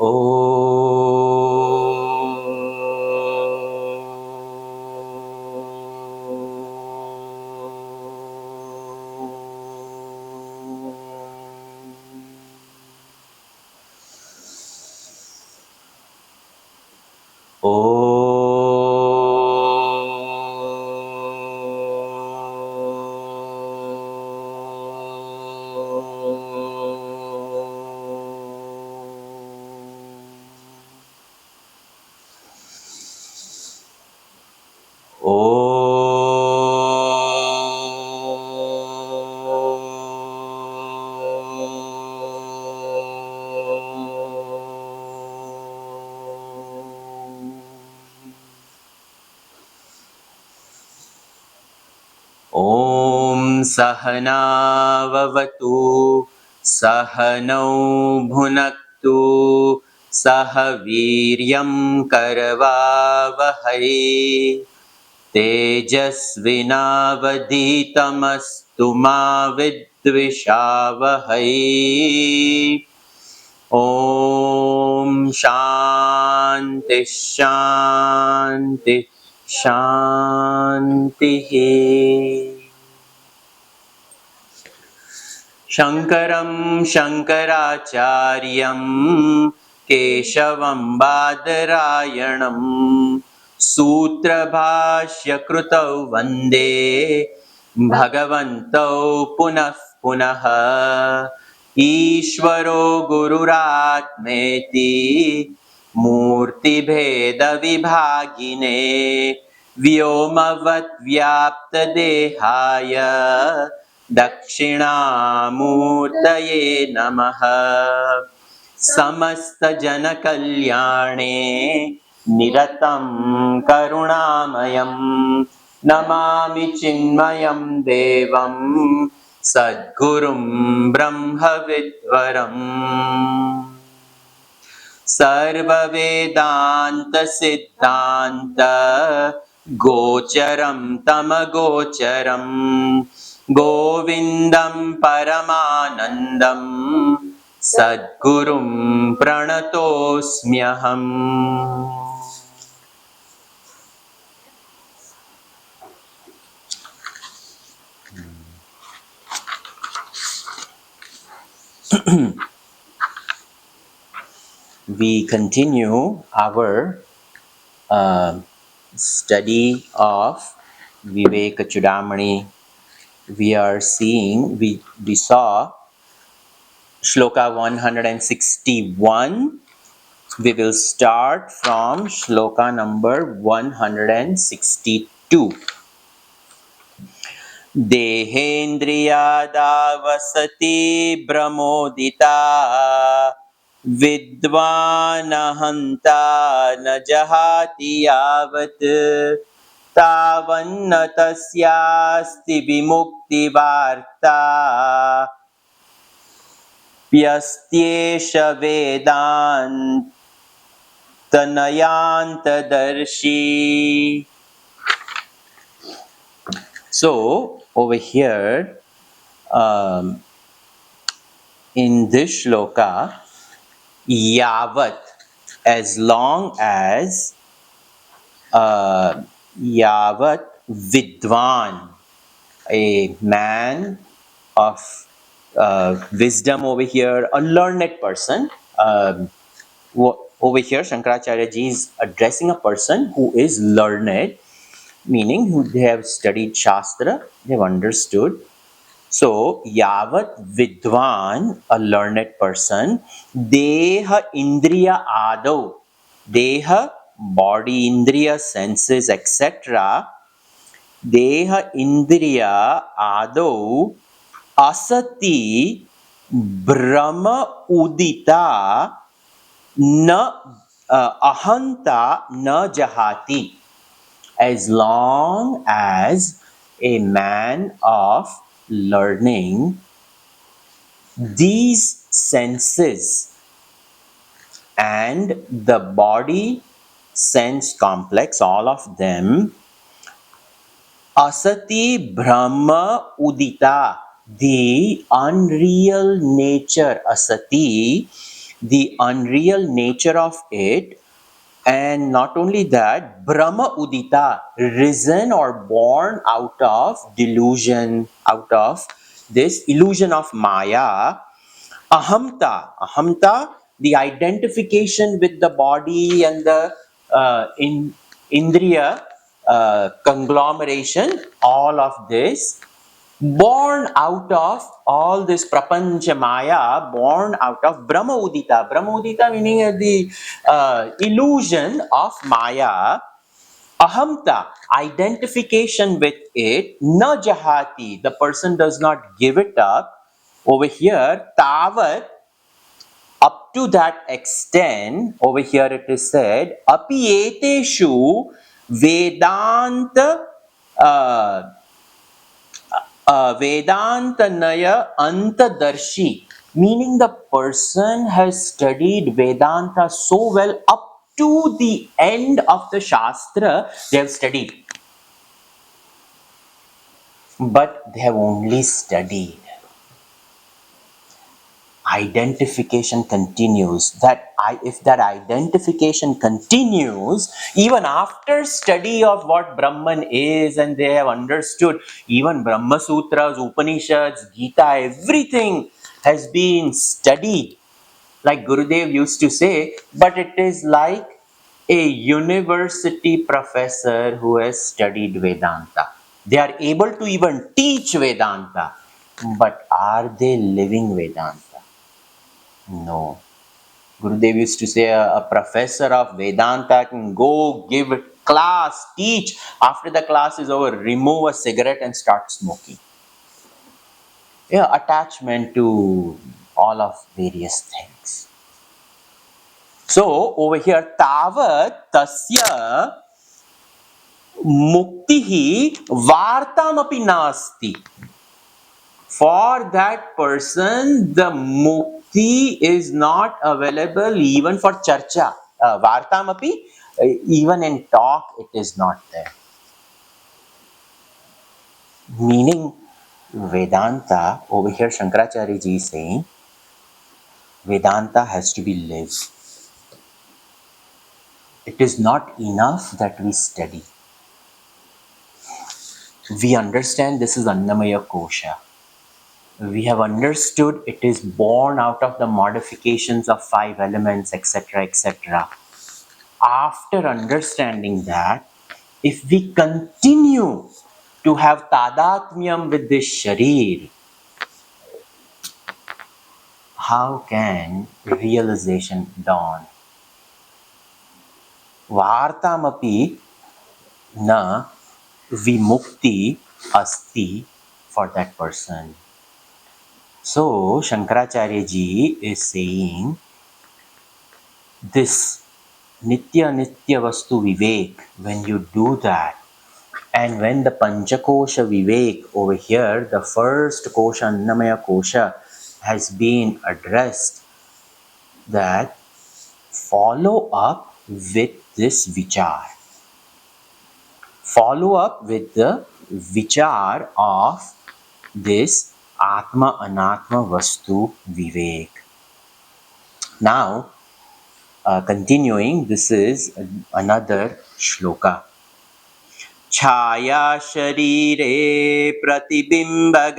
ॐ सहनाववतु सहनौ भुनक्तु सह वीर्यं करवावहै तेजस्विनावधीतमस्तु मा विद्विषावहै ॐ शान्ति शान्ति शान्तिः शङ्करं शङ्कराचार्यं केशवं बादरायणं सूत्रभाष्यकृतौ वन्दे भगवन्तौ पुनः पुनः ईश्वरो गुरुरात्मेति मूर्तिभेदविभागिने व्योमवद्व्याप्तदेहाय दक्षिणामूर्तये नमः समस्तजनकल्याणे निरतं करुणामयं नमामि चिन्मयं देवं सद्गुरुं ब्रह्मविद्वरम् सर्ववेदान्तसिद्धान्त गोचरं तमगोचरं गोविन्दं परमानन्दं सद्गुरुं प्रणतोऽस्म्यहम् We continue our study of Vivekachudamani. We are seeing, we saw Shloka 161. We will start from Shloka number 162. Dehendriyadavasati brahmodita Vidvanahanta najahati yavat tavanna tasyasti vimukti varta Pyastyesha vedantanayantadarshi. So over here in this shloka, yavat, as long as yavat vidvan, a man of wisdom over here, a learned person. Over here, Shankaracharya ji is addressing a person who is learned, meaning who they have studied Shastra, they have understood. So, yavat vidvan, a learned person, deha indriya adau, deha, body, indriya, senses, etc. Deha indriya adau asati brahma udita na ahanta na jahati. As long as a man of learning, these senses and the body sense complex, all of them, asati brahma udita, the unreal nature, asati, the unreal nature of it, and not only that, Brahma Udita, risen or born out of delusion, out of this illusion of Maya. Ahamta, the identification with the body and the Indriya conglomeration, all of this born out of all this prapancha maya, born out of Brahma Udita. Brahma Udita meaning the illusion of Maya. Ahamta, identification with it. Na jahati, the person does not give it up. Over here, tavat, up to that extent, over here it is said, apieteshu vedanta Vedantanaya Antadarshi, meaning the person has studied Vedanta so well up to the end of the Shastra they have studied. But they have only studied. Identification continues. If that identification continues even after study of what Brahman is, and they have understood even Brahma Sutras, Upanishads, Gita, everything has been studied, like Gurudev used to say, but it is like a university professor who has studied Vedanta. They are able to even teach Vedanta, but are they living Vedanta? No. Gurudev used to say a professor of Vedanta can go give a class, teach. After the class is over, remove a cigarette and start smoking. Yeah, attachment to all of various things. So over here, tavat tasya muktihi vartamapi nasti. For that person, the mukti is not available even for charcha. Vartamapi, even in talk, it is not there. Meaning, Vedanta, over here Shankaracharya ji is saying, Vedanta has to be lived. It is not enough that we study. We understand this is Annamaya Kosha. We have understood it is born out of the modifications of 5 elements, etc., etc. After understanding that, if we continue to have tadatmyam with this sharir, how can realization dawn? Vartamapi na vimukti asti for that person. So, Shankaracharya ji is saying this Nitya Vastu Vivek, when you do that, and when the Panchakosha Vivek over here, the first Kosha, Annamaya Kosha, has been addressed, that follow up with this Vichar. Follow up with the Vichar of this Atma Anatma Vastu Vivek. Now, continuing, this is another shloka. Chaya sharire pratibimba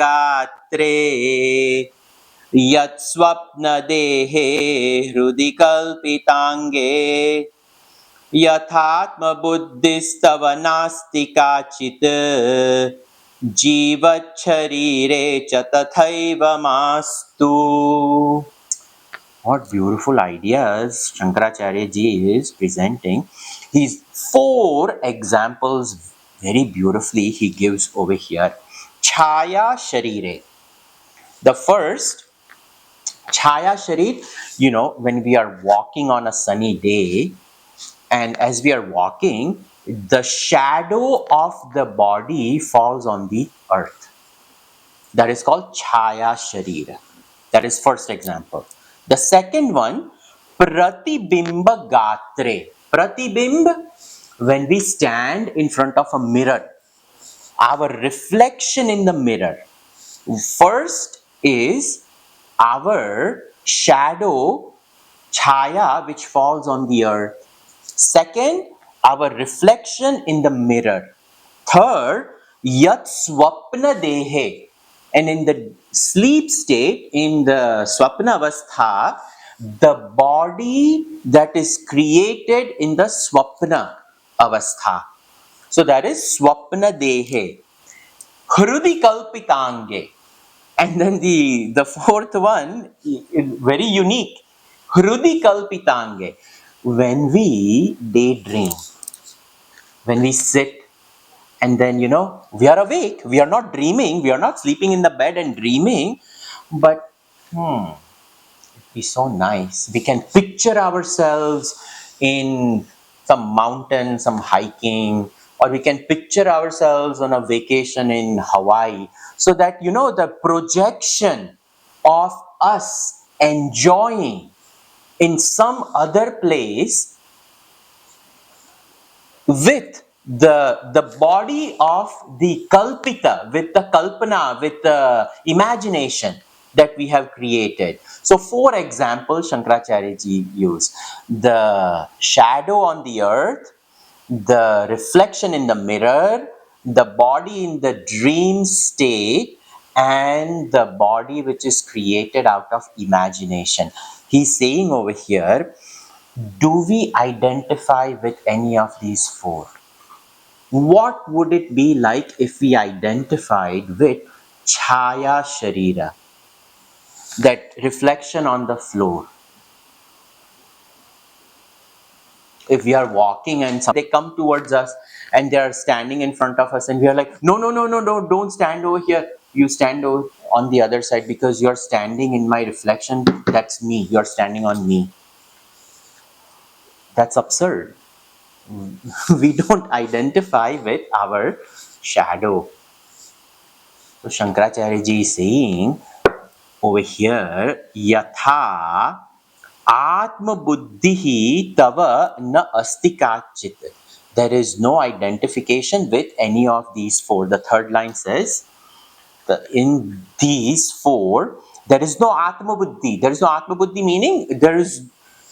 yat swapna dehe hrudi kalpitange yathatma buddhistava nasti kachit jivat sharire cha tathaiva mastu. What beautiful ideas Shankaracharya ji is presenting. His 4 examples very beautifully he gives over here. Chaya Sharire. The first, Chaya Sharir, when we are walking on a sunny day, and as we are walking, the shadow of the body falls on the earth. That is called Chaya Sharira. That is first example. The second one, Pratibimba Gatre. Pratibimb, when we stand in front of a mirror, our reflection in the mirror. First is our shadow chaya which falls on the earth. Second, our reflection in the mirror. Third, yat swapna dehe. And in the sleep state, in the swapna avastha, the body that is created in the swapna avastha. So that is swapna dehe. Hrudi kalpitange. And then the fourth one is very unique. Hrudi kalpitange. When we daydream, when we sit and then, we are awake, we are not dreaming, we are not sleeping in the bed and dreaming, but it'd be so nice. We can picture ourselves in some mountain, some hiking, or we can picture ourselves on a vacation in Hawaii, so that, the projection of us enjoying in some other place with the body of the kalpita, with the kalpana, with the imagination that we have created. So, for example, Shankaracharya ji used the shadow on the earth, the reflection in the mirror, the body in the dream state, and the body which is created out of imagination. He's saying over here, do we identify with any of these four? What would it be like if we identified with Chaya Sharira, that reflection on the floor? If we are walking and they come towards us and they are standing in front of us and we are like, no, no, no, no, no, don't stand over here. You stand over on the other side because you're standing in my reflection. That's me. You're standing on me. That's absurd. We don't identify with our shadow. So Shankaracharya ji is saying over here, yatha atma buddhihi tava na asti kachit. There is no identification with any of these four. The third line says, in these four, there is no atma buddhi. There is no atma buddhi, meaning there is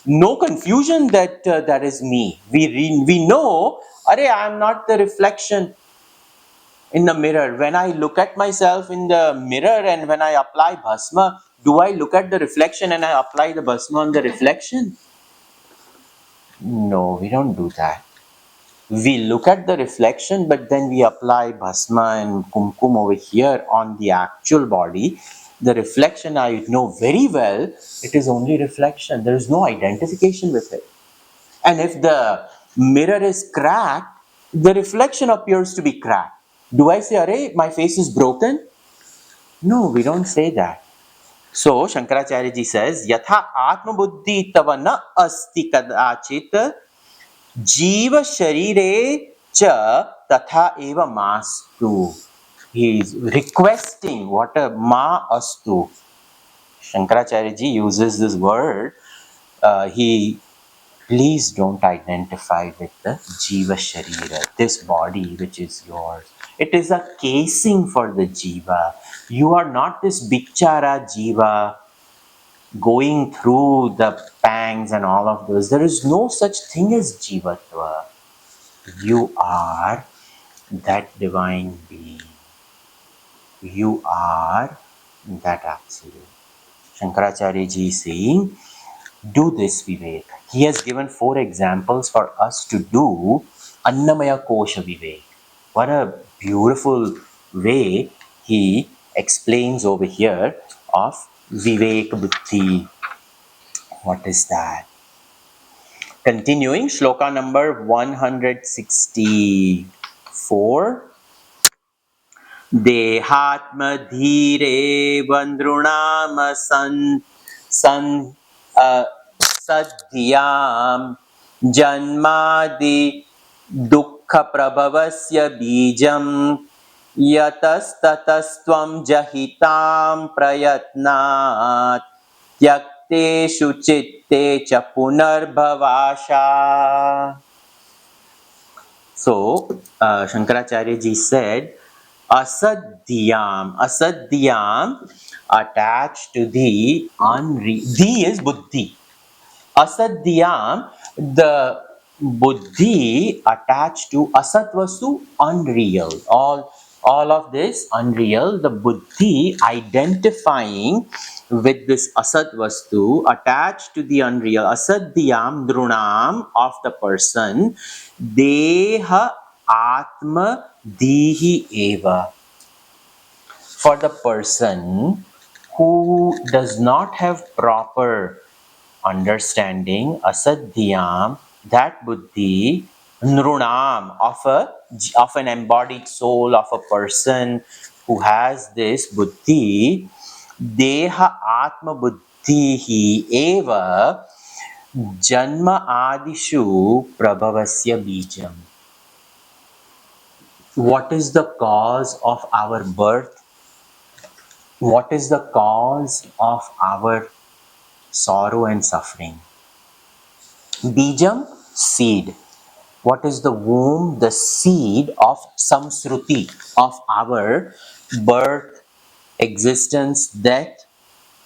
no confusion that that is me. We know, I am not the reflection in the mirror. When I look at myself in the mirror and when I apply bhasma, do I look at the reflection and I apply the bhasma on the reflection? No, we don't do that. We look at the reflection, but then we apply bhasma and kumkum over here on the actual body. The reflection, I know very well, it is only reflection. There is no identification with it. And if the mirror is cracked, the reflection appears to be cracked. Do I say, Arey, my face is broken? No, we don't say that. So, Shankaracharya ji says, Yatha Atma Buddhi Tava na asti kadachit Jiva Sharire cha Tatha eva mastu. He is requesting what a ma astu. Shankaracharya ji uses this word. He Please don't identify with the Jiva Sharira, this body which is yours. It is a casing for the Jiva. You are not this Bichara Jiva going through the pangs and all of those. There is no such thing as Jivatva. You are that divine being. You are that absolute. Shankaracharya ji is saying, do this, Vivek. He has given 4 examples for us to do Annamaya Kosha Vivek. What a beautiful way he explains over here of Vivek Buddhi. What is that? Continuing, shloka number 164. देहात्मधीरे वन्द्रुणाम सद्धियां जन्मादि दुःखप्रभवस्य बीजं यतस्ततस्त्वं जहितां प्रयत्नात् त्यक्तेषु चित्ते च पुनर्भवाशा. So, Shankaracharya ji said, asadhyam attached to the unreal. The is buddhi. Asadyam, the buddhi attached to asat vastu, unreal. All of this unreal, the buddhi identifying with this asat vastu attached to the unreal, asadyam drunam of the person, deha atma dihi eva. For the person who does not have proper understanding, asadhyam, that buddhi, nrunam, of an embodied soul of a person who has this buddhi, deha atma buddhihi eva janma adishu prabhavasya bijam. What is the cause of our birth? What is the cause of our sorrow and suffering? Bijam, seed. What is the womb? The seed of samsruti, of our birth, existence, death,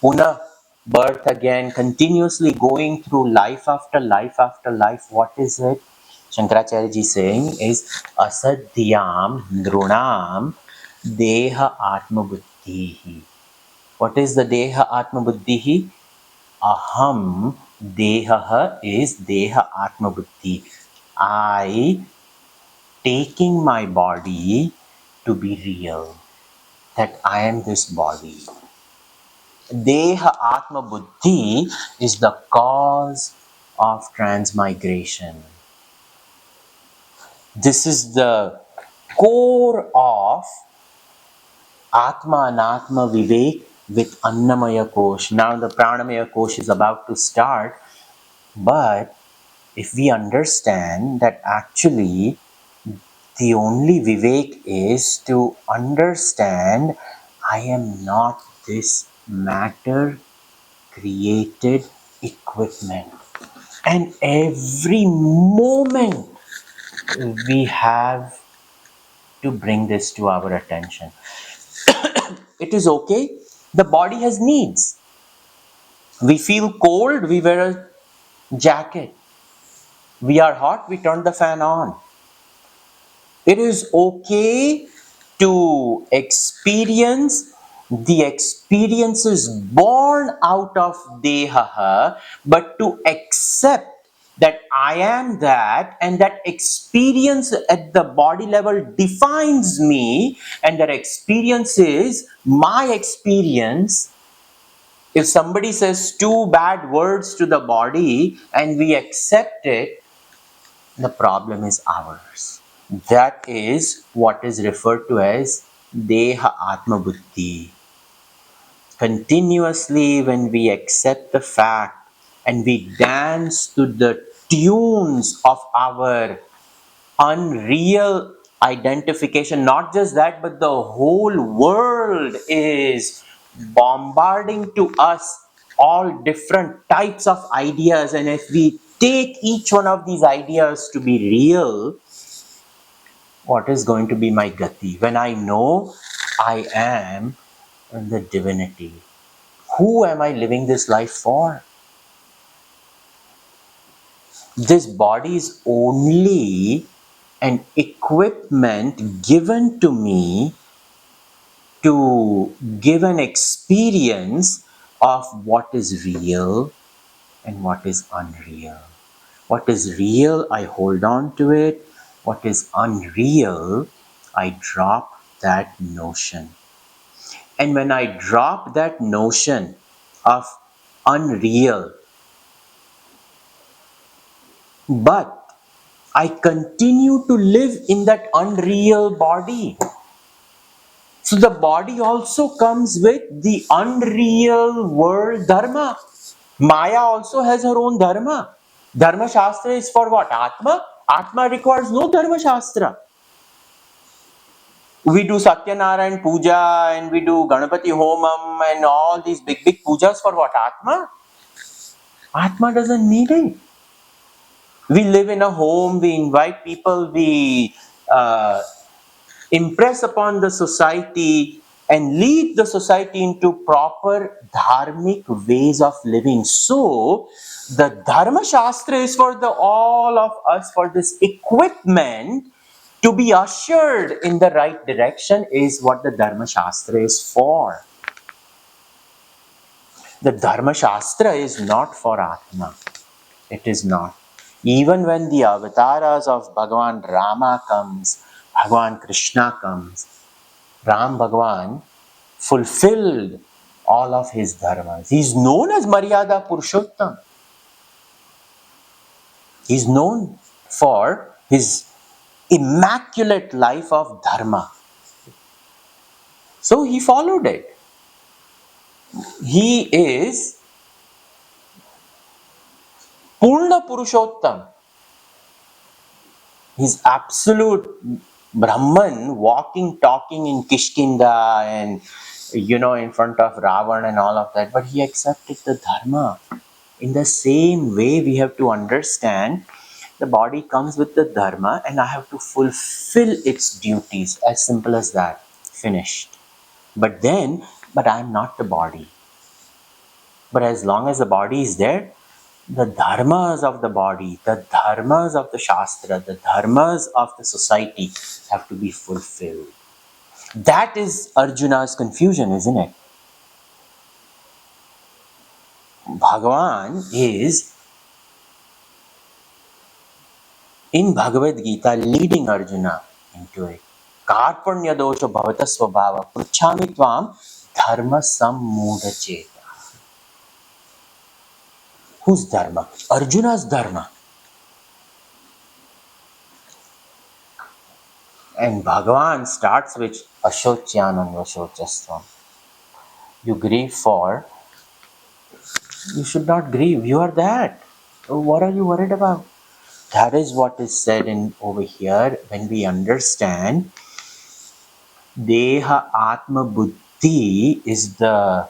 puna, birth again, continuously going through life after life after life. What is it? Shankaracharya ji saying is asadhyam drunam deha atma buddhihi. What is the deha atma buddhihi? Aham deha is deha atma buddhi. I taking my body to be real, that I am this body. Deha atma buddhi is the cause of transmigration. This is the core of Atma Anatma Vivek with Annamaya Kosha. Now the Praanamaya Kosha is about to start, but if we understand that actually the only Vivek is to understand I am not this matter created equipment. And every moment we have to bring this to our attention. It is okay. The body has needs. We feel cold, we wear a jacket. We are hot, we turn the fan on. It is okay to experience the experiences born out of deha, but to accept that I am that, and that experience at the body level defines me, and that experience is my experience. If somebody says two bad words to the body and we accept it, the problem is ours. That is what is referred to as Deha Atma Buddhi. Continuously, when we accept the fact and we dance to the tunes of our unreal identification, not just that, but the whole world is bombarding to us all different types of ideas, and if we take each one of these ideas to be real, what is going to be my gati? When I know I am the divinity, who am I living this life for? This body is only an equipment given to me to give an experience of what is real and what is unreal. What is real, I hold on to it. What is unreal, I drop that notion. And when I drop that notion of unreal, but I continue to live in that unreal body. So the body also comes with the unreal world dharma. Maya also has her own dharma. Dharma Shastra is for what? Atma? Atma requires no Dharma Shastra. We do Satyanarayan Puja and we do Ganapati Homam and all these big pujas for what? Atma? Atma doesn't need it. We live in a home, we invite people, we impress upon the society and lead the society into proper dharmic ways of living. So, the Dharma Shastra is for the all of us, for this equipment to be ushered in the right direction is what the Dharma Shastra is for. The Dharma Shastra is not for Atma. It is not. Even when the avatars of Bhagavan Rama comes, Bhagavan Krishna comes, Ram Bhagavan fulfilled all of his dharmas. He is known as Maryada Purushottam. He is known for his immaculate life of dharma. So he followed it. He is Purna Purushottam. He's absolute Brahman walking, talking in Kishkinda and in front of Ravan and all of that. But he accepted the dharma. In the same way, we have to understand the body comes with the dharma and I have to fulfill its duties. As simple as that. Finished. But I'm not the body. But as long as the body is there, the dharmas of the body, the dharmas of the Shastra, the dharmas of the society have to be fulfilled. That is Arjuna's confusion, isn't it? Bhagavan is in Bhagavad Gita leading Arjuna into it. Karpanya dosha bhavata svabhava pruchhami tvam dharma sammuda cheta. Whose dharma? Arjuna's dharma. And Bhagavan starts with Ashocyanam Vashochastvam. You grieve for, you should not grieve. You are that. What are you worried about? That is what is said in over here when we understand Deha Atma Buddhi is the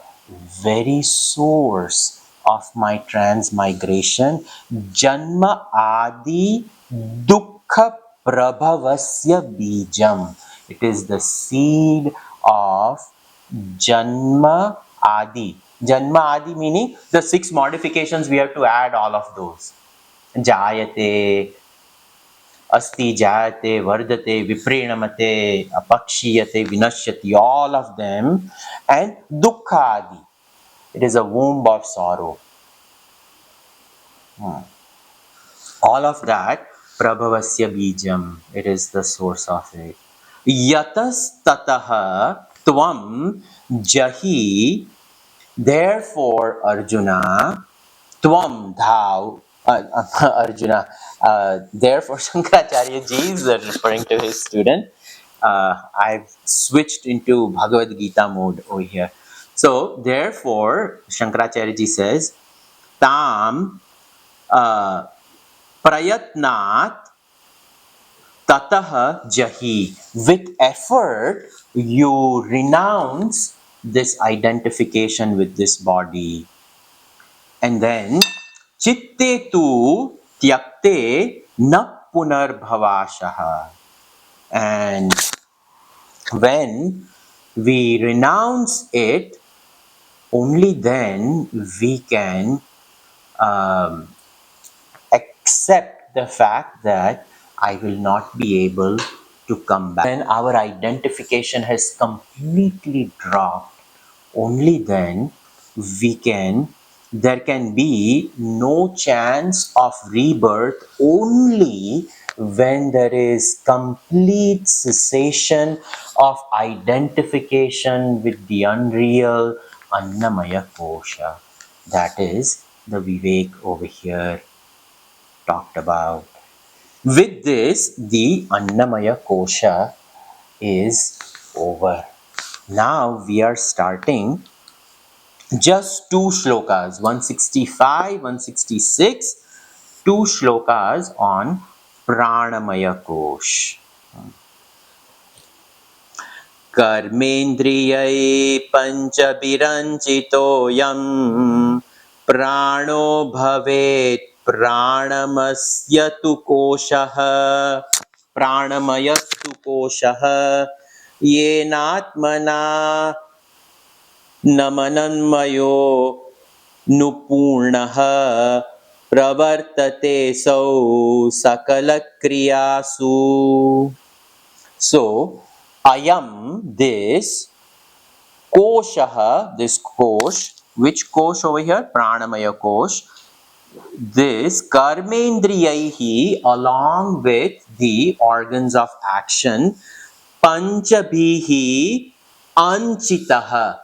very source of my transmigration. Janma Adi Dukkha Prabhavasya Bijam. It is the seed of Janma Adi. Janma Adi meaning the 6 modifications, we have to add all of those. Jayate, Asti, Jayate, Vardate, Viprenamate, Apakshiyate, Vinashyati, all of them. And Dukkha Adi. It is a womb of sorrow. All of that, Prabhavasya Bijam, it is the source of it. Yatas Tataha Tvam Jahi. Therefore, Arjuna, Tvam Dhau, Arjuna, therefore Shankaracharya ji is referring to his student. I've switched into Bhagavad Gita mode over here. So, therefore, Shankaracharya ji says, Tam Prayatnat Tataha Jahi. With effort, you renounce this identification with this body. And then, Chitte tu tyakte na punarbhavashaha. And when we renounce it, only then we can accept the fact that I will not be able to come back. When our identification has completely dropped, only then there can be no chance of rebirth only when there is complete cessation of identification with the unreal Annamaya Kosha. That is the Vivek over here talked about. With this, the Annamaya Kosha is over. Now we are starting just 2 shlokas, 165, 166, 2 shlokas on Praanamaya Kosha. Karmendriyai panchabiranchitoyam prano bhavet pranamasya tu koshaha pranamayatu koshaha येनात्मना नमनन्मयो नुपूर्णः प्रवर्तते सौ सकलक्रियासु. So, ayam, this kosha, this kosh, which kosh over here? Pranamaya kosh. This karmendriyaihi, along with the organs of action, panchabhihi anchitaha,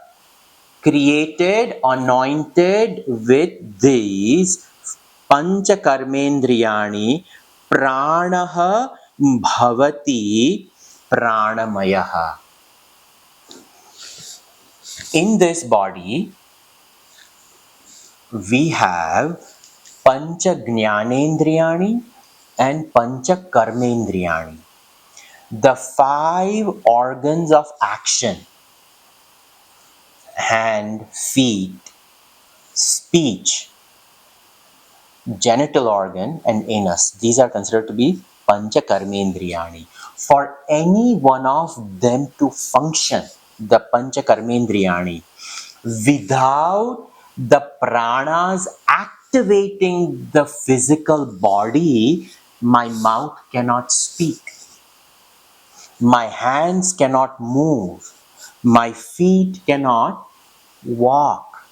created, anointed with these pancha karmendriyani, pranaha bhavati pranamayaha. In this body, we have pancha jnanendriyani and pancha karmendriyani, the 5 organs of action: hand, feet, speech, genital organ, and anus. These are considered to be pancha karmendriyani. For any one of them to function, the pancha karmendriyani, without the pranas activating the physical body, my mouth cannot speak, my hands cannot move, my feet cannot walk.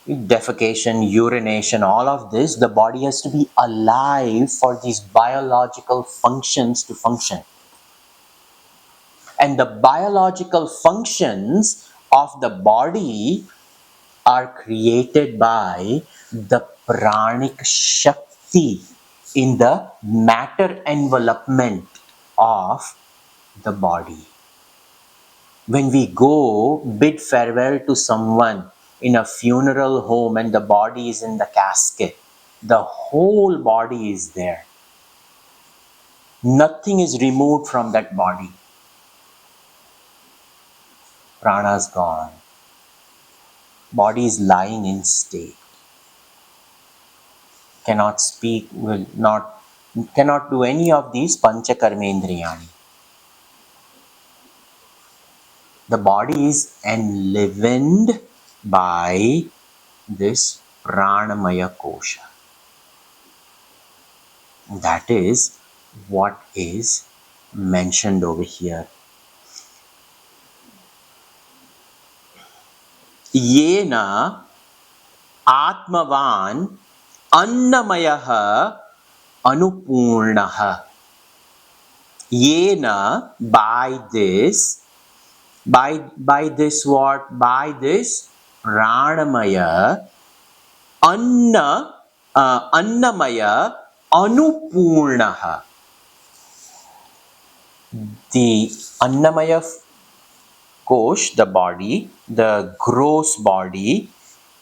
Defecation, urination, all of this, the body has to be alive for these biological functions to function. And the biological functions of the body are created by the pranic shakti in the matter envelopment of the body. When we go bid farewell to someone in a funeral home and the body is in the casket, the whole body is there. Nothing is removed from that body. Prana is gone. Body is lying in state. Cannot speak, cannot do any of these pancha karmendriyani. The body is enlivened by this Praanamaya Kosha. That is what is mentioned over here. Yena Atmavan Annamayaha Anupurnaha. Yena, by this what? By this Pranamaya, Annamaya Anupurnaha. The Annamaya Kosh, the body, the gross body,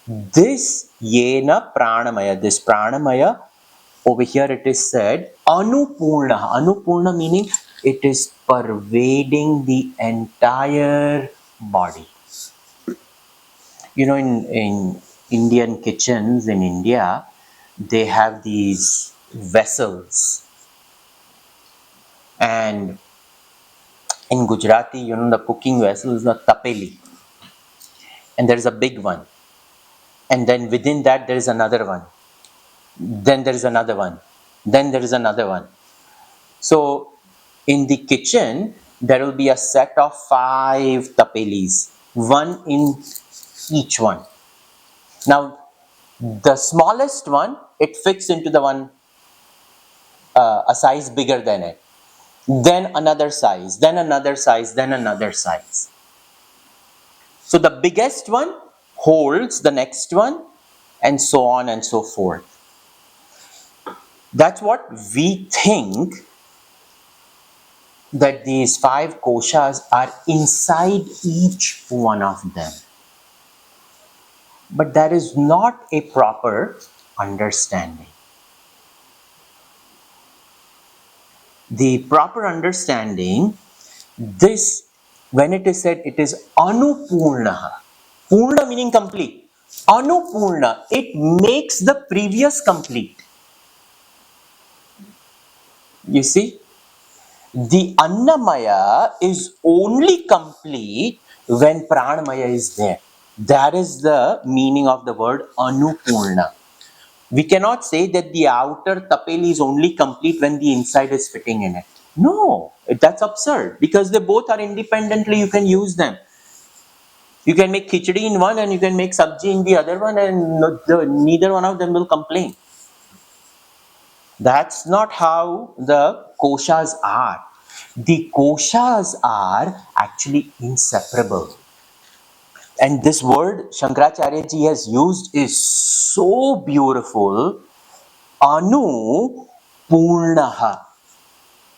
this Yena Pranamaya, this Pranamaya, over here it is said Anupurna. Anupurna meaning it is pervading the entire body. You know, in Indian kitchens in India, they have these vessels. And in Gujarati, you know, the cooking vessel is the tapeli. And there is a big one. And then within that, there is another one. Then there is another one. Then there is another one. So in the kitchen, there will be a set of 5 tapelis, one in each one. Now, the smallest one, it fits into the one a size bigger than it. Then another size, then another size, then another size. So the biggest one holds the next one, and so on and so forth. That's what we think, that these 5 koshas are inside each one of them. But that is not a proper understanding. The proper understanding, this, when it is said it is Anupurna, Purna meaning complete, Anupurna, it makes the previous complete. You see? The Annamaya is only complete when Pranamaya is there. That is the meaning of the word Anupurna. We cannot say that the outer tapeli is only complete when the inside is fitting in it. No, that's absurd, because they both are independently, you can use them. You can make khichdi in one and you can make sabji in the other one, and neither one of them will complain. That's not how the koshas are. The koshas are actually inseparable. And this word Shankaracharya ji has used is so beautiful. Anu Purnaha.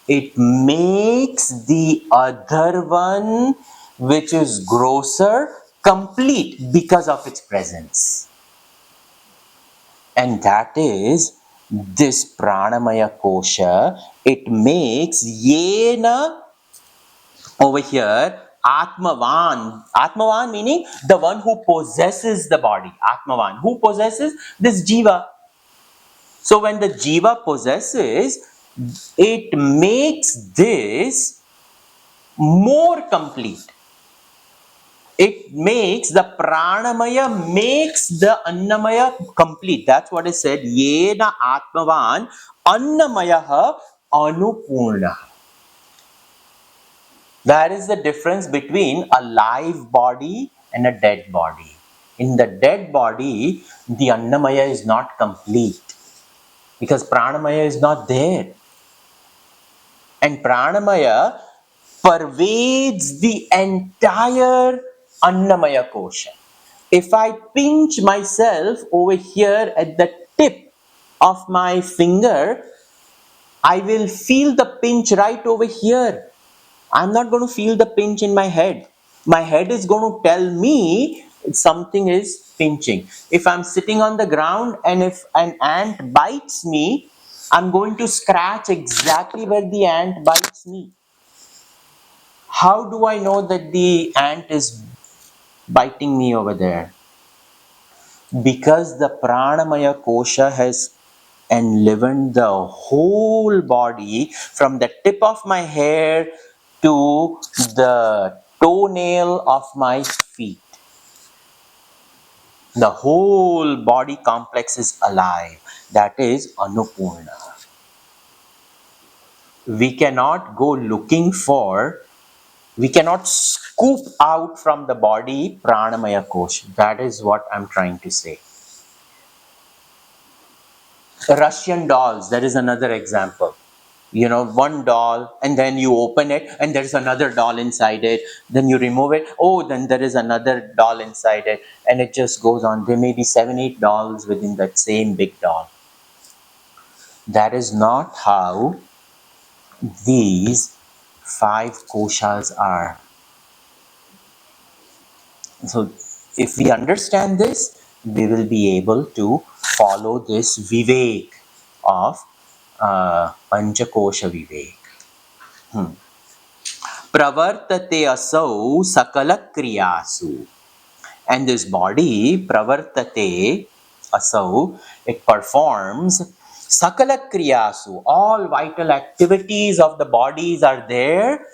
It makes the other one, which is grosser, complete because of its presence. And that is this Pranamaya Kosha. It makes Yena over here Atmavan. Atmavan meaning the one who possesses the body. Atmavan. Who possesses? This Jiva. So when the Jiva possesses, it makes this more complete. It makes the Pranamaya makes the Annamaya complete. That's what is said. Yena Atmavan Annamayaha Anupurna. That is the difference between a live body and a dead body. In the dead body, the Annamaya is not complete because Pranamaya is not there. And Pranamaya pervades the entire Annamaya Kosha. If I pinch myself over here at the tip of my finger, I will feel the pinch right over here. I'm not going to feel the pinch in my head. My head is going to tell me something is pinching. If I'm sitting on the ground and if an ant bites me, I'm going to scratch exactly where the ant bites me. How do I know that the ant is biting me over there? Because the Pranamaya Kosha has enlivened the whole body from the tip of my hair to the toenail of my feet. The whole body complex is alive. That is Anupurna. We cannot go looking for, we cannot scoop out from the body Pranamaya Kosha. That is what I'm trying to say. Russian dolls, there is another example. You know, one doll, and then you open it and there's another doll inside it, then you remove it, oh, then there is another doll inside it, and it just goes on. There may be 7-8 dolls within that same big doll. That is not how these 5 koshas are. So if we understand this, we will be able to follow this vivek of panchakosha vivek. Pravartate asau sakala kriyasu. And this body, pravartate asau, it performs sakala kriyasu. All vital activities of the bodies are there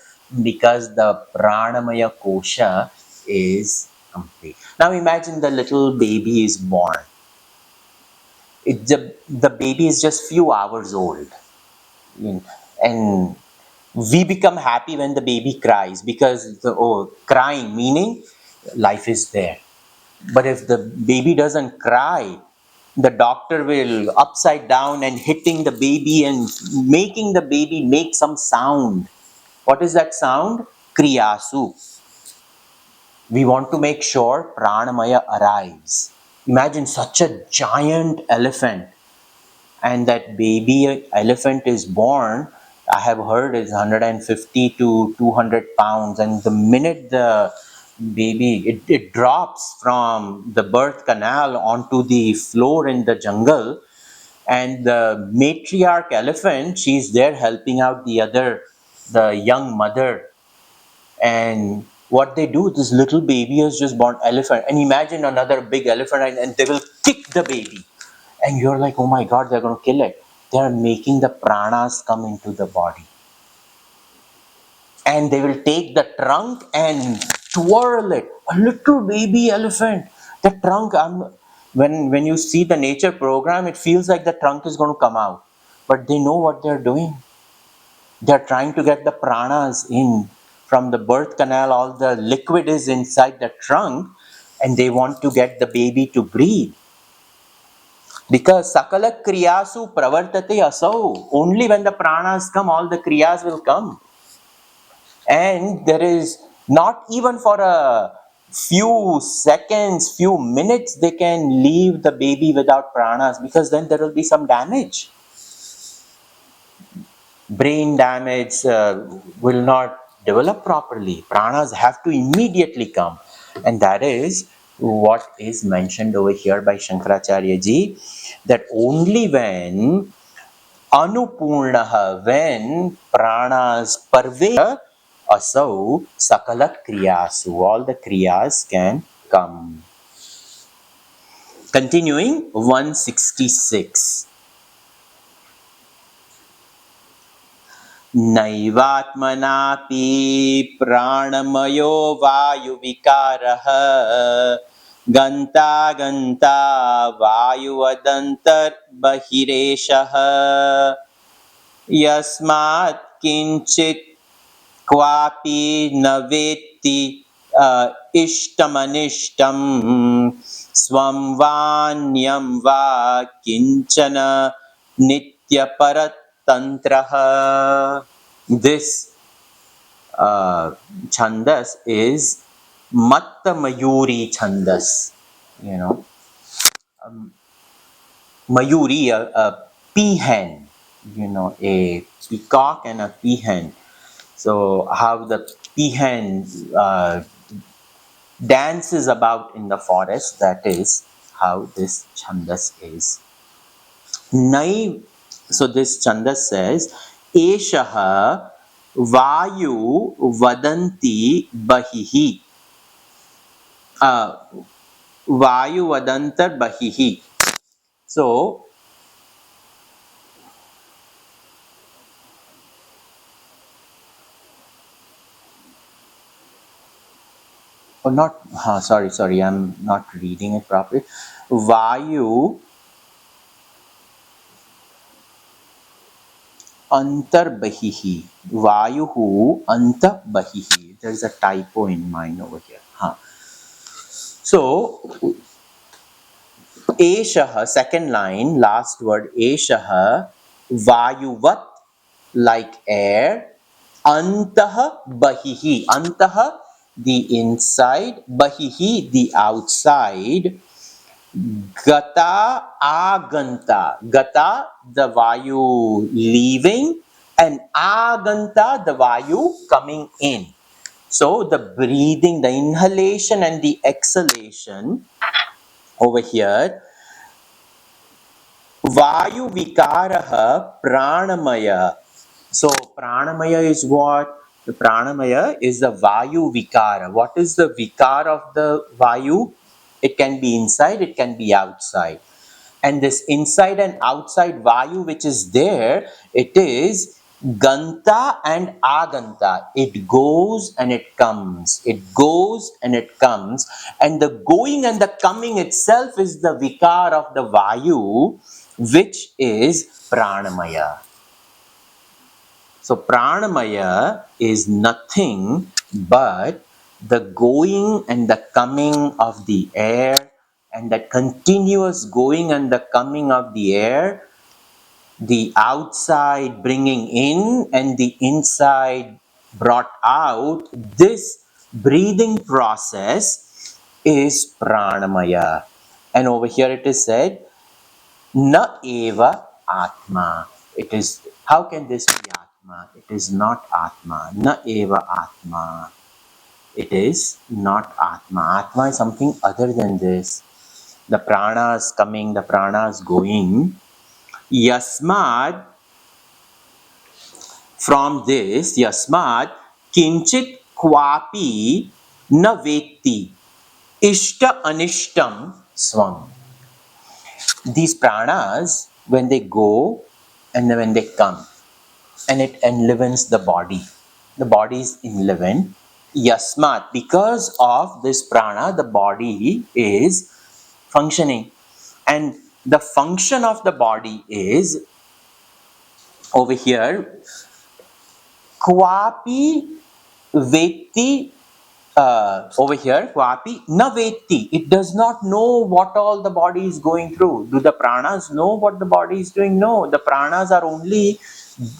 because the pranamaya kosha is complete. Now imagine the little baby is born. The baby is just few hours old. And we become happy when the baby cries because crying meaning life is there. But if the baby doesn't cry, the doctor will upside down and hitting the baby and making the baby make some sound. What is that sound? Kriyasu. We want to make sure Pranamaya arrives. Imagine such a giant elephant, and that baby elephant is born. I have heard it's 150 to 200 pounds, and the minute the baby it drops from the birth canal onto the floor in the jungle, and the matriarch elephant, she's there helping out the young mother. And what they do, this little baby is just born elephant, and imagine another big elephant, and they will kick the baby, and you're like, oh my god, they're going to kill it. They're making the pranas come into the body. and they will take the trunk and twirl it. A little baby elephant. The trunk, when you see the nature program, it feels like the trunk is going to come out. But they know what they're doing. They're trying to get the pranas in from the birth canal. All the liquid is inside the trunk, and they want to get the baby to breathe. Because sakala kriyasu pravartate asau. Only when the pranas come, all the kriyas will come. And there is not even for a few seconds, few minutes, they can leave the baby without pranas, because then there will be some damage. Brain damage will not develop properly. Pranas have to immediately come. And that is what is mentioned over here by Shankaracharya ji, that only when Anupurnaha, when pranas parve asau sakala kriyasu, all the kriyas can come. Continuing, 166. नैवात्मनापि प्राणमयो वायुविकारः गन्ता गन्ता वायुवदन्तर्बहिरेशः यस्मात् किञ्चित् क्वापि न वेत्ति इष्टमनिष्टं स्वं वान्यं वा किञ्चन नित्यपरतन्त्रः. This chandas is Matta Mayuri chandas. You know, Mayuri, a peahen, you know, a peacock and a peahen. So how the peahen dances about in the forest, that is how this chandas is. Nai, so this chandas says, Eshaha Vayu Vadanti Bahihi. Vayu Vadantar Bahihi. So, or not, sorry, I'm not reading it properly. Vayu Antar Bahihi. Vayuhu Anta Bahihi. There's a typo in mine over here. So, Eshaha, second line, last word, Eshaha, Vayuvat, like air, Antaha Bahihi. Antaha, the inside, Bahihi, the outside, Gata Aganta. Gata, the Vayu leaving, and Aganta, the Vayu coming in. So the breathing, the inhalation and the exhalation over here, Vayu Vikaraha Praanamaya. So Praanamaya is what? The Praanamaya is the Vayu Vikara. What is the Vikara of the Vayu? It can be inside, it can be outside. And this inside and outside Vayu which is there, it is Ganta and Aganta. It goes and it comes. It goes and it comes. And the going and the coming itself is the Vikar of the Vayu, which is Pranamaya. So Pranamaya is nothing but the going and the coming of the air, and the continuous going and the coming of the air, the outside bringing in and the inside brought out. This breathing process is Pranamaya. And over here it is said, Na eva Atma. It is, how can this be Atma? It is not Atma. Na eva Atma. It is not Atma. Atma is something other than this. The pranas coming, the pranas going. Yasmad, from this, Yasmad, Kinchit Kwapi Na Vetti. Ishta Anishtam Swam. These pranas, when they go and when they come, and it enlivens the body. The body is irrelevant. Yasmat, because of this prana, the body is functioning. And the function of the body is over here, Kwapi Veti, over here, Kwapi na Veti. It does not know what all the body is going through. Do the pranas know what the body is doing? No. The pranas are only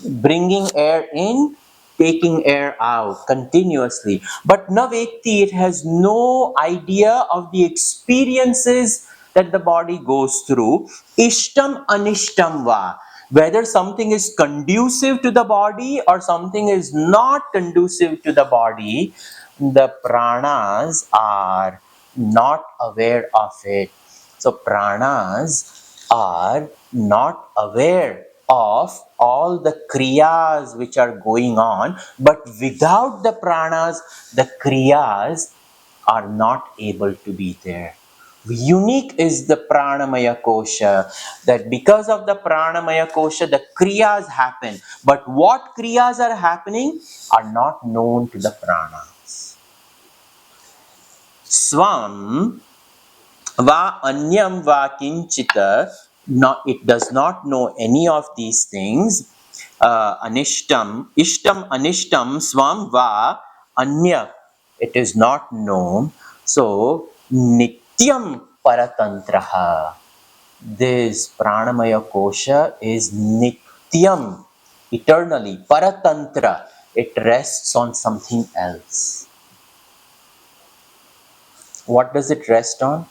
bringing air in, taking air out continuously. But na Veti, it has no idea of the experiences that the body goes through. Ishtam anishtam va, whether something is conducive to the body or something is not conducive to the body, the pranas are not aware of it. So pranas are not aware of all the kriyas which are going on, but without the pranas, the kriyas are not able to be there. Unique is the Praanamaya Kosha, that because of the Praanamaya Kosha, the Kriyas happen. But what Kriyas are happening are not known to the Pranas. Swam va anyam va kinchita, it does not know any of these things. Anishtam, ishtam anishtam swam va anya, it is not known. So nityam paratantraha, this pranamaya kosha is nityam, eternally. Paratantra, it rests on something else. What does it rest on?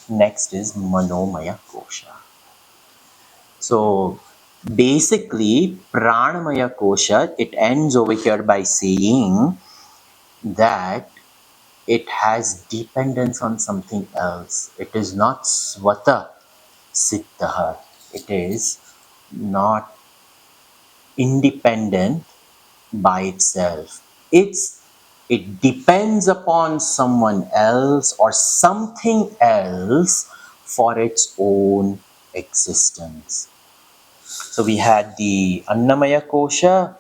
Next is Manomaya Kosha. So basically, Pranamaya Kosha, it ends over here by saying that it has dependence on something else. It is not Svata Siddha. It is not independent by itself. It depends upon someone else or something else for its own existence. So we had the Annamaya Kosha,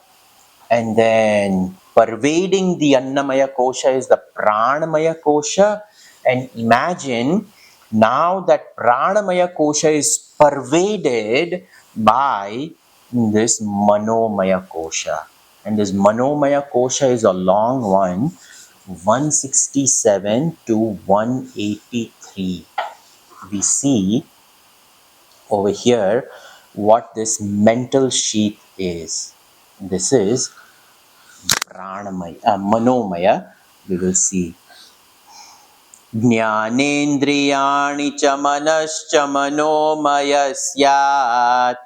and then pervading the Annamaya Kosha is the Pranamaya Kosha. And imagine now that Pranamaya Kosha is pervaded by this Manomaya Kosha. And this Manomaya Kosha is a long one, 167 to 183. We see over here what this mental sheath is. This is Manomaya. We will see. Jnanendriyani cha manascha manomaya syat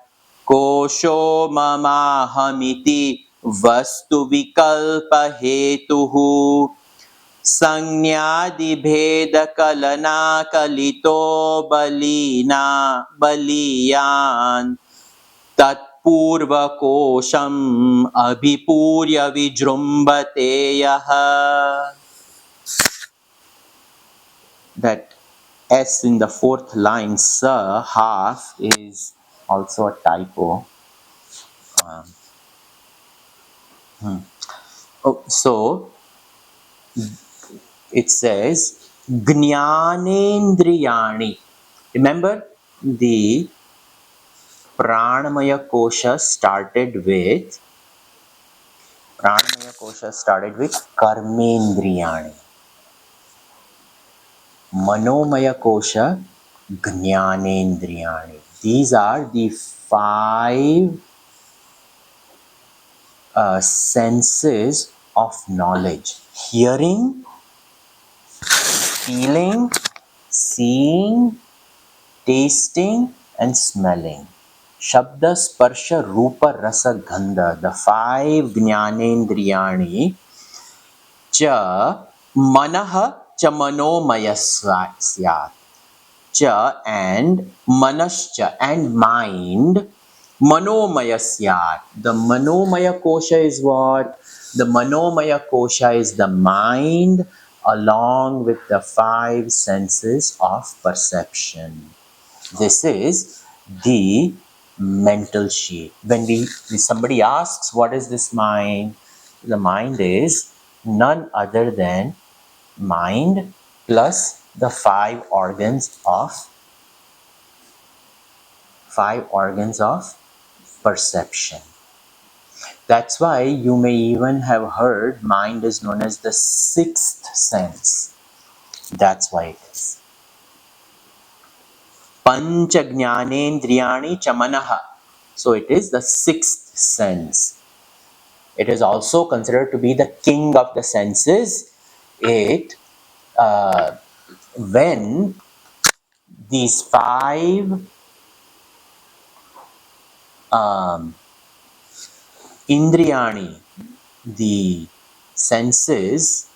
kosho mamahamiti vastu vikalpa hetuhu संज्ञादिभेद कलना कलितो बलियान तत्पूर्वकोशम अभिपूर्य विजृंभते यः. That S in the fourth line, sa, half, is also a typo. So it says Jnanendriyani. Remember, the Pranamaya Kosha started with Karmendriyani. Manomaya Kosha, Jnanendriyani. These are the five senses of knowledge: hearing, feeling, seeing, tasting, and smelling. Shabda, Sparsha, Rupa, Rasa, Gandha, the five Jnanendriyani. Cha Manaha cha Manomaya Syat. Cha and Manascha and mind. Manomaya Syat. The Manomaya Kosha is what? The Manomaya Kosha is the mind along with the five senses of perception. This is the mental sheet. When somebody asks, what is this mind? The mind is none other than mind plus the five organs of perception. That's why you may even have heard mind is known as the sixth sense. That's why it is. Pancha jnanendriyani chamanaha. So it is the sixth sense. It is also considered to be the king of the senses. It when these five um, indriyani, the senses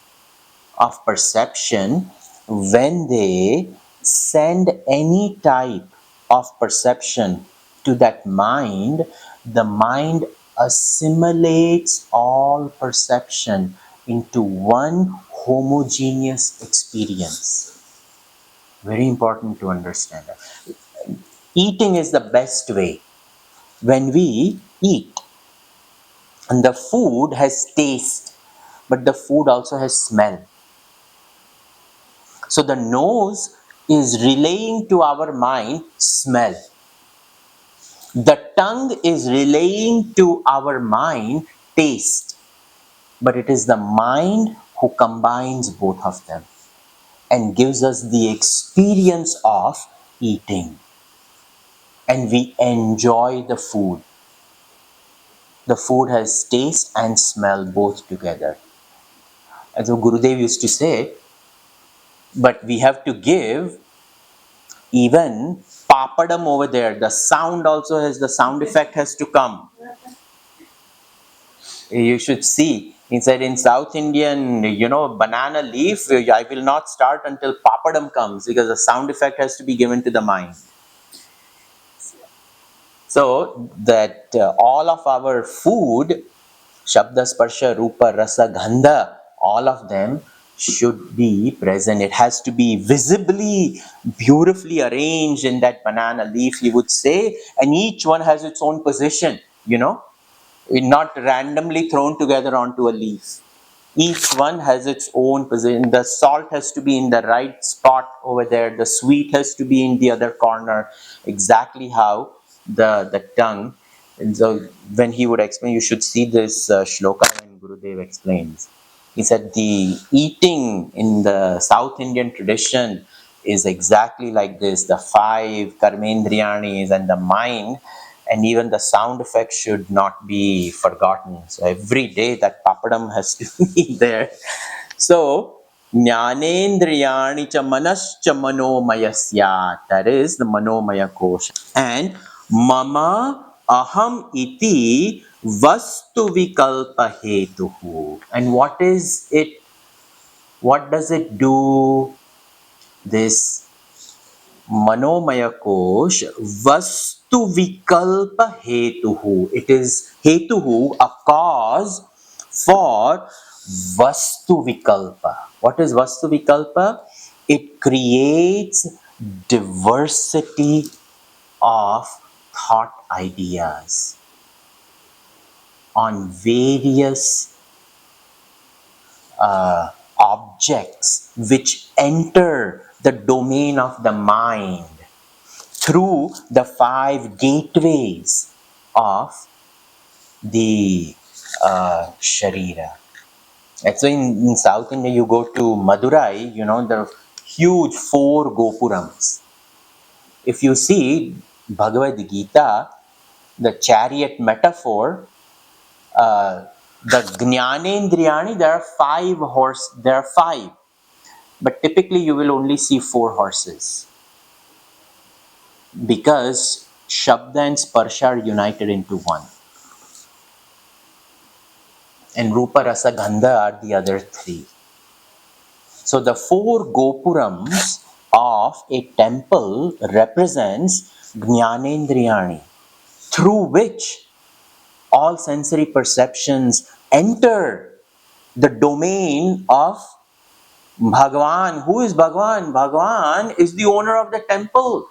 of perception, when they send any type of perception to that mind, the mind assimilates all perception into one homogeneous experience. Very important to understand that. Eating is the best way. When we eat, and the food has taste, but the food also has smell. So the nose is relaying to our mind smell. The tongue is relaying to our mind taste. But it is the mind who combines both of them and gives us the experience of eating. And we enjoy the food. The food has taste and smell both together. As Gurudev used to say, but we have to give even papadam over there. The sound also has, the sound effect has to come. You should see. He said in South Indian, banana leaf, I will not start until papadam comes because the sound effect has to be given to the mind. So that all of our food, Shabda, Sparsha, Rupa, Rasa, Gandha, all of them should be present. It has to be visibly, beautifully arranged in that banana leaf, you would say, and each one has its own position, not randomly thrown together onto a leaf. Each one has its own position. The salt has to be in the right spot over there. The sweet has to be in the other corner. Exactly how the tongue. And so when he would explain, you should see this shloka when Gurudev explains. He said the eating in the South Indian tradition is exactly like this. The five karmendriyanis and the mind, and even the sound effects should not be forgotten. So every day that papadam has to be there. So jnanendriyani cha manascha manomayasya, that is the Manomaya Kosha. And mama aham iti vastu vikalpa hetuhu. And what is it? What does it do? This Manomaya Kosha vastu vikalpa hetuhu. It is hetuhu, a cause for vastu vikalpa. What is vastu vikalpa? It creates diversity of thought ideas on various objects which enter the domain of the mind through the five gateways of the Sharira. And so in South India, you go to Madurai, there are huge 4 Gopurams. If you see Bhagavad Gita, the chariot metaphor, the Jnanendriyani, there are 5. But typically you will only see 4 horses because Shabda and Sparsha are united into one. And Rupa, Rasa, Gandha are the other 3. So the 4 Gopurams of a temple represents Jnanendriyani, through which all sensory perceptions enter the domain of Bhagwan. Who is Bhagwan? Bhagwan is the owner of the temple.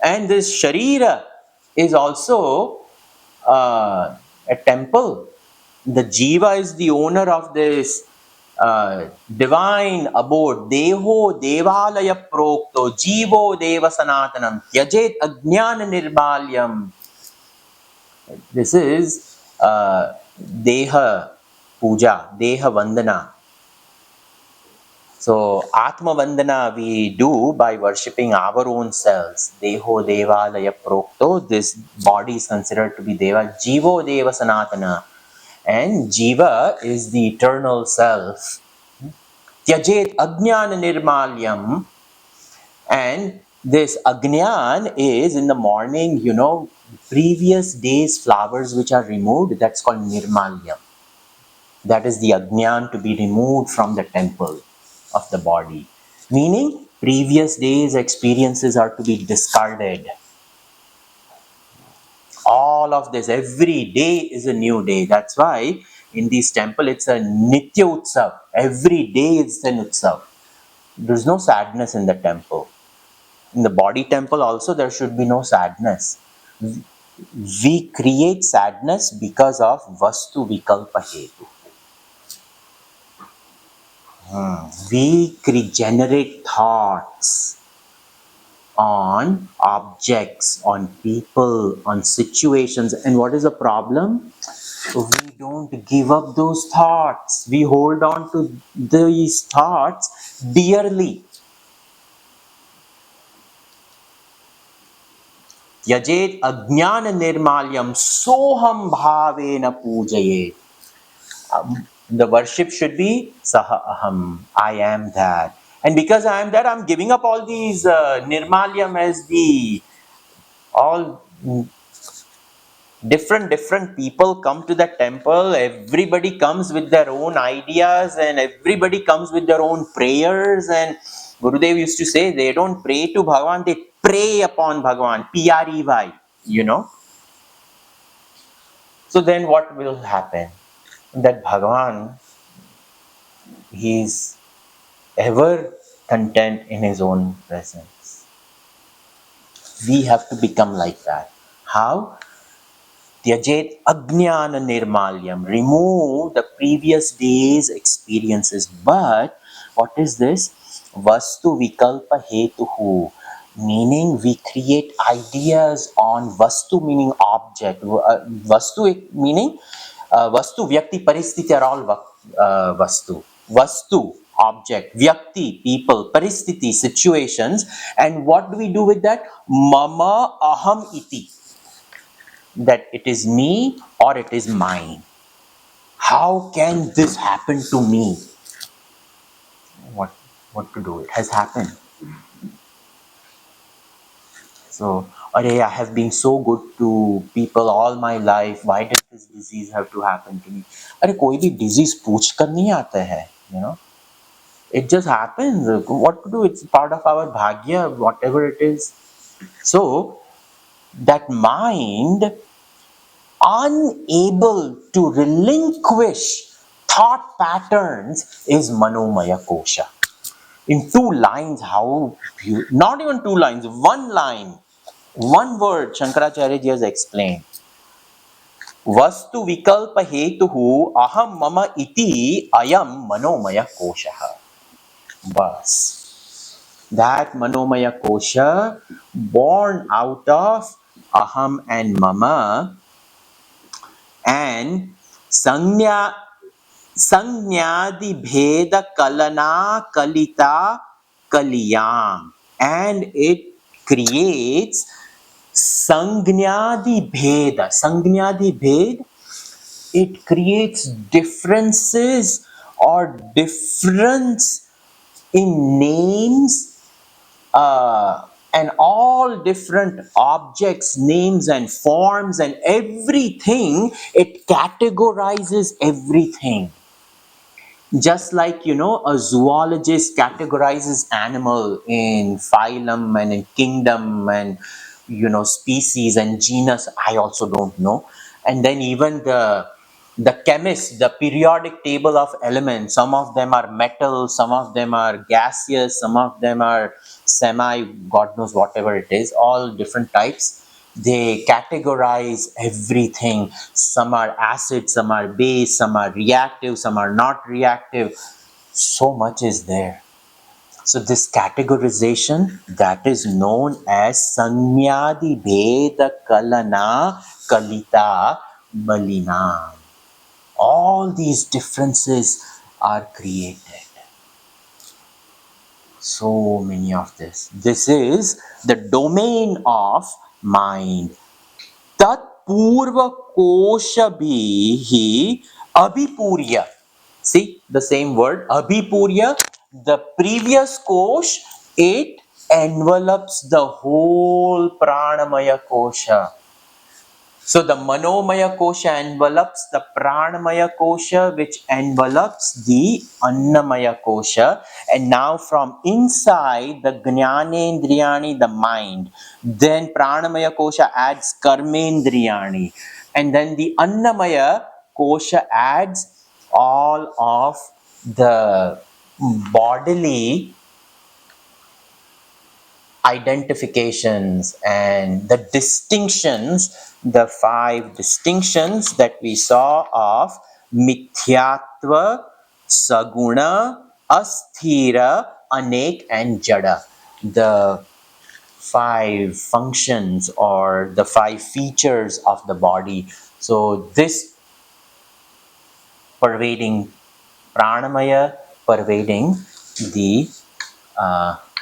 And this Sharira is also a temple. The jiva is the owner of this divine abode. Deho devalaya prokto jivo deva sanatanam tyajet ajnana nirmalyam. This is deha puja, deha vandana. So, Atma Vandana we do by worshipping our own selves. Deho Devalaya Prokto. This body is considered to be Deva. Jivo Deva Sanatana. And Jiva is the eternal self. Tyajet Ajnana Nirmalyam. And this Ajnan is in the morning, previous day's flowers which are removed. That's called Nirmalyam. That is the Ajnan to be removed from the temple of the body. Meaning, previous days' experiences are to be discarded. All of this, every day is a new day. That's why in this temple it's a Nitya Utsav. Every day is an Utsav. There's no sadness in the temple. In the body temple also there should be no sadness. We create sadness because of Vastu Vikalpa Hetu. We generate thoughts on objects, on people, on situations. And what is the problem? We don't give up those thoughts. We hold on to these thoughts dearly. Yajet ajnana nirmalyam soham bhavena pujayet. The worship should be Saha Aham, I am that. And because I am that, I'm giving up all these Nirmalyam as the all different people come to the temple. Everybody comes with their own ideas and everybody comes with their own prayers. And Gurudev used to say they don't pray to Bhagavan, they pray upon Bhagavan, P-R-E-Y, So then what will happen? That Bhagavan, he is ever content in his own presence. We have to become like that. How? Tyajet ajnana nirmalyam. Remove the previous day's experiences. But what is this? Vastu vikalpa hetuhu. Meaning we create ideas on vastu, meaning object. Vastu meaning vastu, vyakti, paristhiti are all vastu. Vastu, object, vyakti, people, paristhiti, situations. And what do we do with that? Mama aham iti. That it is me or it is mine. How can this happen to me? What to do? It has happened. So, I have been so good to people all my life. Why did this disease have to happen to me? कोई भी disease पूछ कर नहीं आता है, It just happens. What to do? It's part of our bhagya, whatever it is. So, that mind unable to relinquish thought patterns is Manomaya Kosha. In 2 lines, how beautiful, not even 2 lines, 1 line, 1 word, Shankaracharya ji has explained. Vastu vikalpa hetuhu aham mama iti ayam Manomaya Kosha. Bas. That Manomaya Kosha, born out of aham and mama, and Sanya Sannyadi Bheda Kalana Kalita Kaliyam, and it creates Sangyadi Bheda. Sangyadi Bhed, it creates differences or difference in names and all different objects, names and forms and everything. It categorizes everything. Just like, a zoologist categorizes animal in phylum and in kingdom and, species and genus, I also don't know. And then even the chemist, the periodic table of elements, some of them are metal, some of them are gaseous, some of them are semi, God knows whatever it is, all different types. They categorize everything. Some are acid, some are base, some are reactive, some are not reactive. So much is there. So this categorization, that is known as Sanyadi Bheda Kalana Kalita Balina. All these differences are created. So many of this. This is the domain of mind. Tat purva kosha bhi abhipurya. See the same word, abhipurya. The previous kosh, it envelops the whole Pranamaya Kosha. So the Manomaya Kosha envelops the Praanamaya Kosha, which envelops the Annamaya Kosha. And now from inside the Jnanendriyani, the mind, then Pranamaya Kosha adds Karmendriyani. And then the Annamaya Kosha adds all of the bodily identifications and the distinctions, the five distinctions that we saw of Mithyatva, Saguna, Asthira, Anek, and Jada. The five functions or the five features of the body. So this pervading Pranamaya, pervading the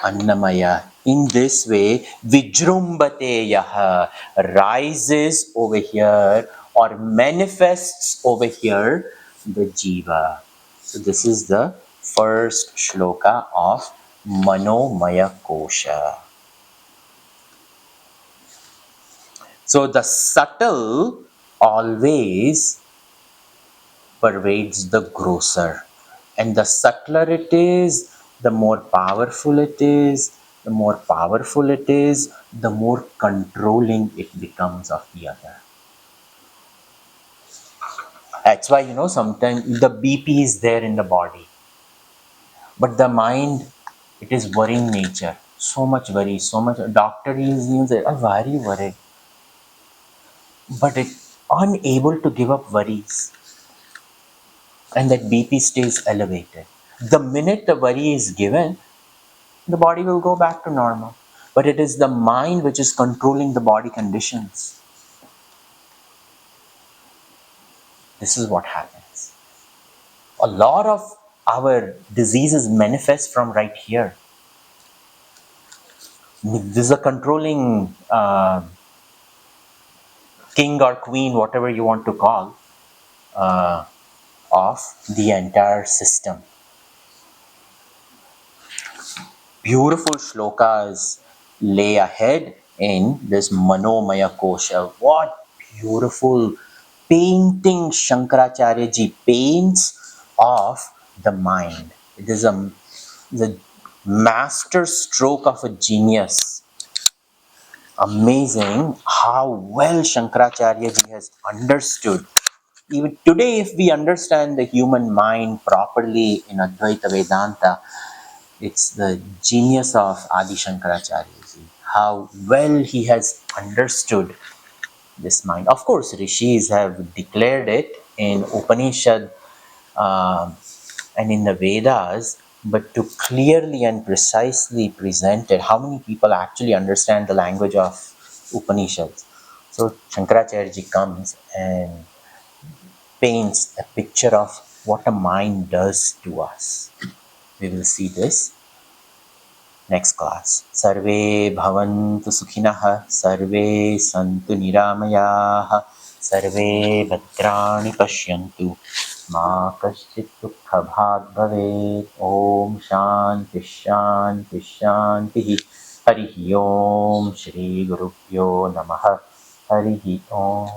Annamaya. In this way, Vijrumbate Yaha rises over here or manifests over here the Jiva. So this is the first shloka of Manomaya Kosha. So the subtle always pervades the grosser. And the subtler it is, the more powerful it is. The more powerful it is, the more controlling it becomes of the other. That's why, sometimes the BP is there in the body. But the mind, it is worrying nature. So much worry, so much. Doctor is very worried. But it unable to give up worries. And that BP stays elevated. The minute the worry is given, the body will go back to normal. But it is the mind which is controlling the body conditions. This is what happens. A lot of our diseases manifest from right here. This is a controlling king or queen, whatever you want to call, of the entire system. Beautiful shlokas lay ahead in this Manomaya Kosha. What beautiful painting Shankaracharya ji paints of the mind. It is the master stroke of a genius. Amazing how well Shankaracharya ji has understood. Even today, if we understand the human mind properly in Advaita Vedanta, it's the genius of Adi Shankaracharya ji, how well he has understood this mind. Of course, rishis have declared it in Upanishad and in the Vedas, but to clearly and precisely present it, how many people actually understand the language of Upanishads? So Shankaracharya ji comes and paints a picture of what a mind does to us. We will see this next class. Sarve bhavantu sukhinah, sarve santu niramayah, sarve bhadrani pashyantu, ma kaschit dukha bhag bhavet. Om shanti shanti shanti. Harihi Om Shri Gurubhyo Namaha. Harihi Om.